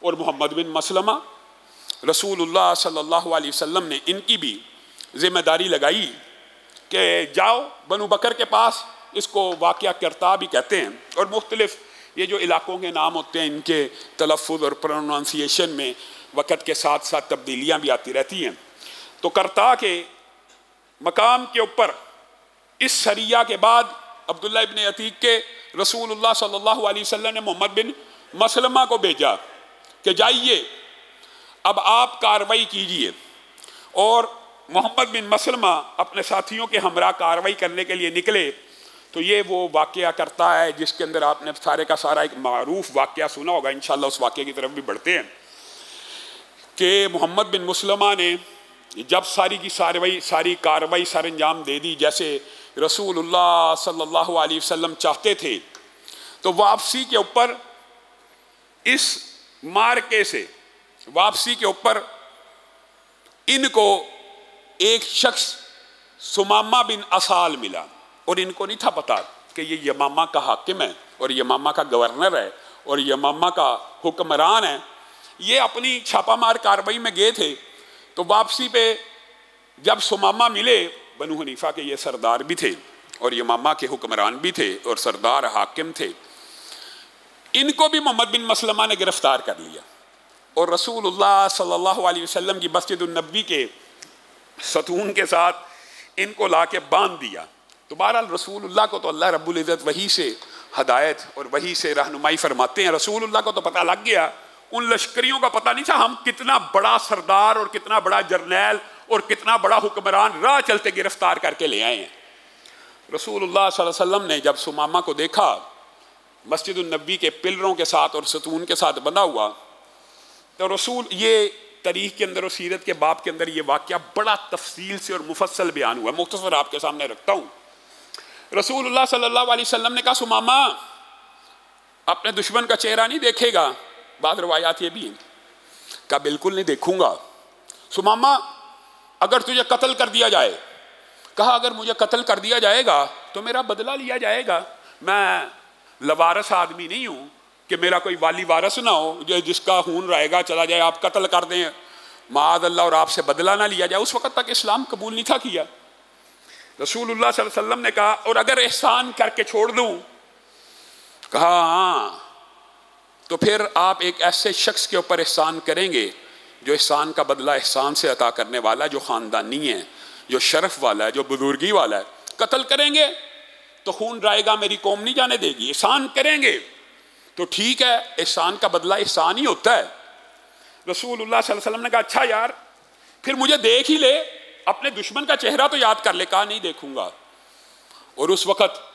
और मोहम्मद बिन मसलमा, रसूलुल्लाह सल्लल्लाहु अलैहि वसल्लम ने इनकी भी ज़िम्मेदारी लगाई कि जाओ बनु बकर के पास, इसको वाक़या करता भी कहते हैं। और मुख्तलिफ़ ये जो इलाक़ों के नाम होते हैं इनके तलफ़ुज़ और प्रोनाउंसिएशन में वक़्त के साथ साथ तब्दीलियाँ भी आती रहती हैं। तो करता के मकाम के ऊपर इस सरिया के बाद अब्दुल्ला इब्न अतीक के रसूलुल्लाह सल्लल्लाहु अलैहि वसल्लम ने मोहम्मद बिन मसलमा को भेजा कि जाइए अब आप कार्रवाई कीजिए। और मोहम्मद बिन मसलमा अपने साथियों के हमरा कार्रवाई करने के लिए निकले। तो ये वो वाक़या करता है जिसके अंदर आपने सारे का सारा एक मारूफ वाक़या सुना होगा। इंशाअल्लाह उस वाक़े की तरफ भी बढ़ते हैं कि मोहम्मद बिन मसलमा ने जब सारी कार्रवाई सर अंजाम दे दी जैसे रसूलुल्लाह सल्लल्लाहु अलैहि वसल्लम चाहते थे, तो वापसी के ऊपर इस मार्के से वापसी के ऊपर इनको एक शख्स सुमामा बिन असाल मिला। और इनको नहीं था पता कि ये यमामा का हाकिम है और यमामा का गवर्नर है और यमामा का हुक्मरान है। ये अपनी छापामार कार्रवाई में गए थे। तो वापसी पे जब सुमामा मिले, बनु हनीफा के ये सरदार भी थे और यमामा के हुक्मरान भी थे और सरदार हाकिम थे, इनको भी मोहम्मद बिन मसलमा ने गिरफ्तार कर लिया और रसूलुल्लाह सल्लल्लाहु अलैहि वसल्लम की मस्जिद नबी के सतून के साथ इनको ला के बांध दिया। तो बहरहाल रसूलुल्लाह को तो अल्लाह रब्बुल इज़्ज़त वही से हदायत और वही से रहनुमाई फरमाते हैं। रसूलुल्लाह को तो पता लग गया, उन लश्करियों का पता नहीं था हम कितना बड़ा सरदार और कितना बड़ा जर्नैल और कितना बड़ा हुक्मरान राह चलते गिरफ्तार करके ले आए हैं। रसूलुल्लाह सल्लल्लाहु अलैहि वसल्लम ने जब सुमामा को देखा मस्जिद नबी के पिलरों के साथ और सतून के साथ बंधा हुआ, तो रसूल ये तारीख के अंदर और सीरत के बाब के अंदर ये वाक़या बड़ा तफसील से और मुफस्सल बयान हुआ। मुख्तसर आपके सामने रखता हूँ। रसूलुल्लाह सल्लल्लाहु अलैहि वसल्लम ने कहा सुमामा अपने दुश्मन का चेहरा नहीं देखेगा। बाद रवायात ये भी हैं, कहा बिल्कुल नहीं देखूंगा। सुमामा अगर तुझे कत्ल कर दिया जाए, कहा अगर मुझे कत्ल कर दिया जाएगा तो मेरा बदला लिया जाएगा। मैं लवारस आदमी नहीं हूँ कि मेरा कोई वाली वारस ना हो जो जिसका खून रहेगा चला जाए, आप कत्ल कर दें माद अल्लाह और आपसे बदला ना लिया जाए। उस वक़्त तक इस्लाम कबूल नहीं था किया। रसूलुल्लाह सल्लल्लाहु अलैहि वसल्लम ने कहा और अगर एहसान करके छोड़ दूँ, कहा हाँ, तो फिर आप एक ऐसे शख्स के ऊपर एहसान करेंगे जो एहसान का बदला एहसान से अता करने वाला है, जो ख़ानदानी है, जो शरफ वाला है, जो बुजुर्गी वाला है। कत्ल करेंगे तो खून रहेगा, मेरी कौम नहीं जाने देगी। एहसान करेंगे तो ठीक है, एहसान का बदला एहसान ही होता है। रसूलुल्लाह सल्लल्लाहु अलैहि वसल्लम ने कहा अच्छा यार फिर मुझे देख ही ले, अपने दुश्मन का चेहरा तो याद कर ले। कहा नहीं देखूंगा। और उस वक़्त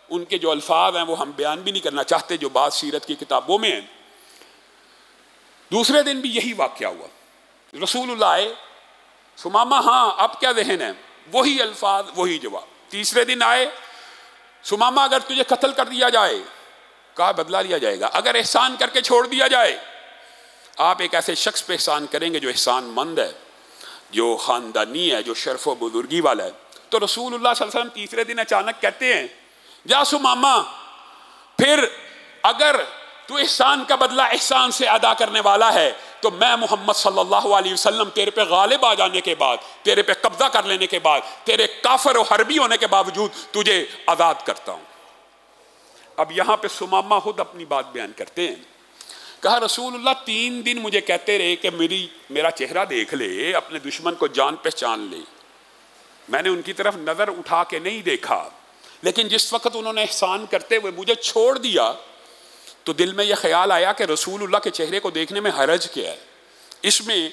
उनके जो अल्फाज हैं वो हम बयान भी नहीं करना चाहते, जो बात सीरत की किताबों में है। दूसरे दिन भी यही वाक़या हुआ। रसूलुल्लाह आए, सुमामा हाँ अब क्या ज़हन है, वही अल्फाज वही जवाब। तीसरे दिन आए, सुमामा अगर तुझे कत्ल कर दिया जाए, कहा बदला लिया जाएगा। अगर एहसान करके छोड़ दिया जाए, आप एक ऐसे शख्स पे एहसान करेंगे जो एहसानमंद है, जो ख़ानदानी है, जो शर्फ व बुजुर्गी वाला है। तो रसूलुल्लाह सल्लल्लाहु अलैहि वसल्लम तीसरे दिन अचानक कहते हैं जा सुमामा, फिर अगर तू एहसान का बदला एहसान से अदा करने वाला है तो मैं मोहम्मद सल्लल्लाहु अलैहि वसल्लम तेरे पे गालिब आ जाने के बाद, तेरे पे कब्जा कर लेने के बाद, तेरे काफिर और हरबी होने के बावजूद तुझे आज़ाद करता हूँ। अब यहाँ पे सुमामा खुद अपनी बात बयान करते हैं। कहा रसूलुल्लाह 3 दिन मुझे कहते रहे कि मेरा चेहरा देख ले, अपने दुश्मन को जान पहचान ले। मैंने उनकी तरफ नज़र उठा के नहीं देखा, लेकिन जिस वक्त उन्होंने एहसान करते हुए मुझे छोड़ दिया तो दिल में यह ख्याल आया कि रसूलुल्लाह के चेहरे को देखने में हरज क्या है। इसमें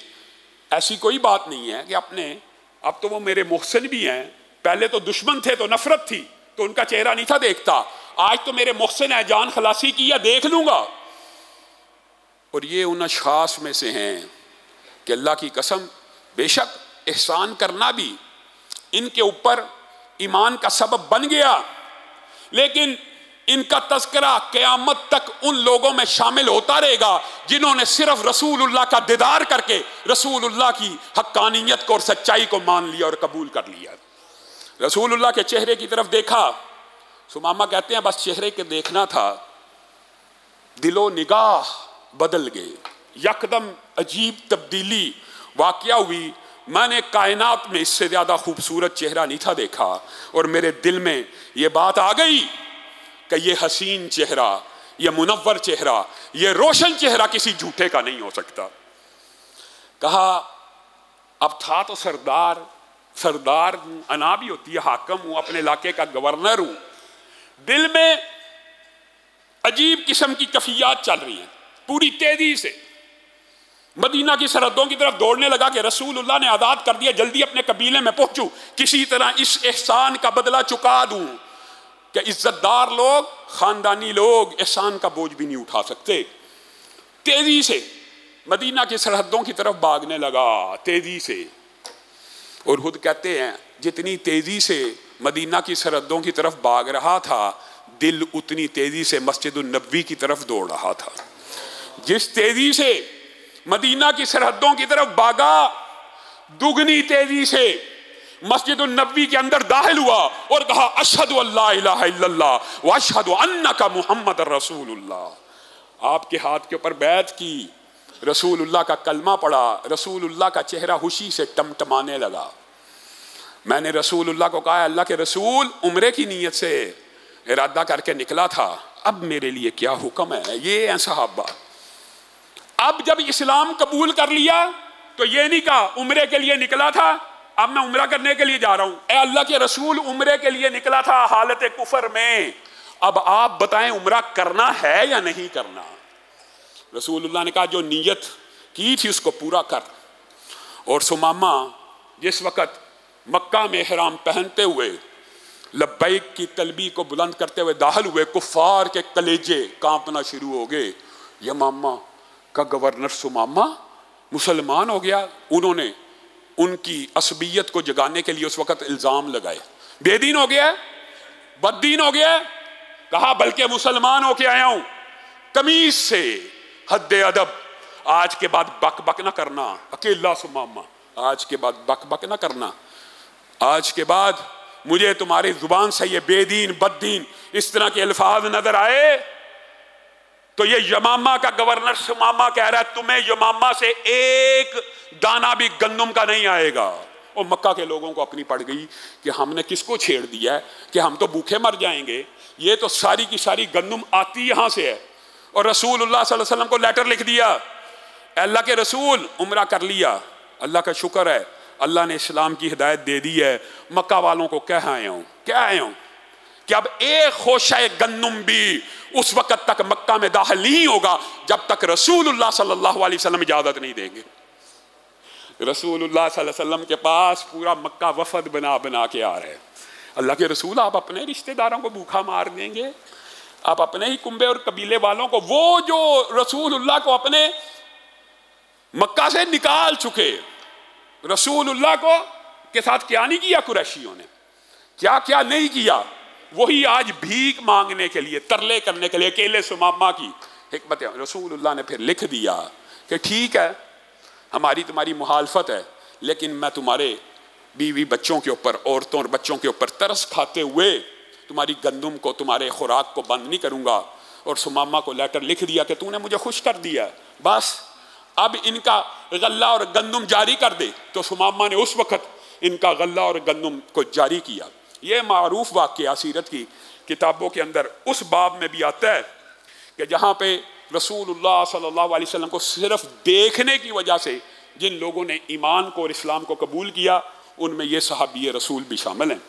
ऐसी कोई बात नहीं है कि अब तो वो मेरे मोहसिन भी हैं, पहले तो दुश्मन थे तो नफरत थी तो उनका चेहरा नहीं था देखता, आज तो मेरे मोहसिन है, जान खलासी की या देख लूंगा। और ये उन अशखास में से हैं कि अल्लाह की कसम बेशक एहसान करना भी इनके ऊपर ईमान का सबब बन गया, लेकिन इनका तज़किरा क़यामत तक उन लोगों में शामिल होता रहेगा जिन्होंने सिर्फ रसूलुल्लाह का दीदार करके रसूलुल्लाह की हक्कानियत को और सच्चाई को मान लिया और कबूल कर लिया। रसूलुल्लाह के चेहरे की तरफ देखा, सुमामा कहते हैं बस चेहरे के देखना था, दिलो निगाह बदल गए। यकदम अजीब तब्दीली वाक़या हुई। मैंने कायनात में इससे ज़्यादा खूबसूरत चेहरा नहीं था देखा, और मेरे दिल में ये बात आ गई कि ये हसीन चेहरा, ये मुनव्वर चेहरा, ये रोशन चेहरा किसी झूठे का नहीं हो सकता। कहा अब था तो सरदार, सरदार हूँ, अना भी होती है, हाकम हूँ, अपने इलाके का गवर्नर हूँ। दिल में अजीब किस्म की कफियात चल रही हैं। पूरी तेजी से मदीना की सरहदों की तरफ दौड़ने लगा कि रसूलुल्लाह ने आज़ाद कर दिया, जल्दी अपने कबीले में पहुंचूं, किसी तरह इस एहसान का बदला चुका दूं कि इज्जतदार लोग, खानदानी लोग एहसान का बोझ भी नहीं उठा सकते। तेजी से मदीना की सरहदों की तरफ भागने लगा, तेजी से। और खुद कहते हैं जितनी तेजी से मदीना की सरहदों की तरफ भाग रहा था, दिल उतनी तेजी से मस्जिद नबवी की तरफ दौड़ रहा था। जिस तेजी से मदीना की सरहदों की तरफ भागा, दुगनी तेजी से मस्जिद नबवी के अंदर दाखिल हुआ और कहा अशहदु अल्ला इलाहा इल्लल्लाह व अशहदु अन्नका मुहम्मद रसूलुल्लाह। आपके हाथ के ऊपर बैत की, रसूलुल्लाह का कलमा पढ़ा, रसूलुल्लाह का चेहरा खुशी से टमटमाने लगा। मैंने रसूलुल्लाह को कहा अल्लाह के रसूल, उम्रे की नीयत से इरादा करके निकला था, अब मेरे लिए क्या हुक्म है? ये हैं सहाबा। अब जब इस्लाम कबूल कर लिया तो ये नहीं कहा उम्रे के लिए निकला था, अब मैं उम्रा करने के लिए जा रहा हूं। ए अल्लाह के रसूल, उम्रे के लिए निकला था हालत कुफर में, अब आप बताएं उम्रा करना है या नहीं करना? रसूलुल्लाह ने कहा जो नीयत की थी उसको पूरा कर। और सुमामा जिस वक़्त मक्का में इहराम पहनते हुए लब्बैक की तलबी को बुलंद करते हुए दाखिल हुए, कुफार के कलेजे कांपना शुरू हो गए। यमामा का गवर्नर सुमामा मुसलमान हो गया। उन्होंने उनकी असबियत को जगाने के लिए उस वक़्त इल्ज़ाम लगाए, बेदीन हो गया, बददीन हो गया। कहा बल्कि मुसलमान होके आया हूं, तमीज से, हद्दे अदब, आज के बाद बक बक ना करना। अकेला सुमामा, आज के बाद बक बक ना करना, आज के बाद मुझे तुम्हारी जुबान से ये बेदीन बददीन इस तरह के अल्फाज नजर आए तो ये यमामा का गवर्नर सुमामा कह रहा है तुम्हें यमामा से एक दाना भी गंदम का नहीं आएगा। और मक्का के लोगों को अपनी पड़ गई कि हमने किसको छेड़ दिया है कि हम तो भूखे मर जाएंगे, ये तो सारी की सारी गंदम आती यहाँ से है। और रसूलुल्लाह सल्लल्लाहु अलैहि वसल्लम को लेटर लिख दिया, अल्लाह के रसूल उम्रा कर लिया, अल्लाह का शुक्र है अल्लाह ने इस्लाम की हिदायत दे दी है। मक्का वालों को क्या आया हूँ कि अब एक खोशा गंदम भी उस वक़्त तक मक्का में दाखिल नहीं होगा जब तक रसूलुल्लाह सल्लल्लाहु अलैहि वसल्लम इजाज़त नहीं देंगे। रसूलुल्लाह सल्लल्लाहु अलैहि वसल्लम के पास पूरा मक्का वफद बना बना के आ रहे हैं। अल्लाह के रसूल, आप अपने रिश्तेदारों को भूखा मार देंगे, आप अपने ही कुंबे और कबीले वालों को, वो जो रसूलुल्लाह को अपने मक्का से निकाल चुके, रसूलुल्लाह को के साथ क्या नहीं किया कुरैशियों ने, क्या क्या नहीं किया, वही आज भीख मांगने के लिए, तरले करने के लिए अकेले सुमामा की हिकमत है। रसूलुल्लाह ने फिर लिख दिया कि ठीक है हमारी तुम्हारी मुखालफत है, लेकिन मैं तुम्हारे बीवी बच्चों के ऊपर, औरतों और बच्चों के ऊपर तरस खाते हुए तुम्हारी गंदम को, तुम्हारे खुराक को बंद नहीं करूंगा। और सुमामा को लेटर लिख दिया कि तूने मुझे खुश कर दिया, बस अब इनका गल्ला और गंदम जारी कर दे। तो सुमामा ने उस वक़्त इनका गल्ला और गंदम को जारी किया। ये मारूफ वाक़या सीरत की किताबों के अंदर उस बाब में भी आता है कि जहाँ पे रसूलुल्लाह सल्लल्लाहु अलैहि वसल्लम को सिर्फ देखने की वजह से जिन लोगों ने ईमान को और इस्लाम को कबूल किया, उनमें ये सहाबी रसूल भी शामिल हैं।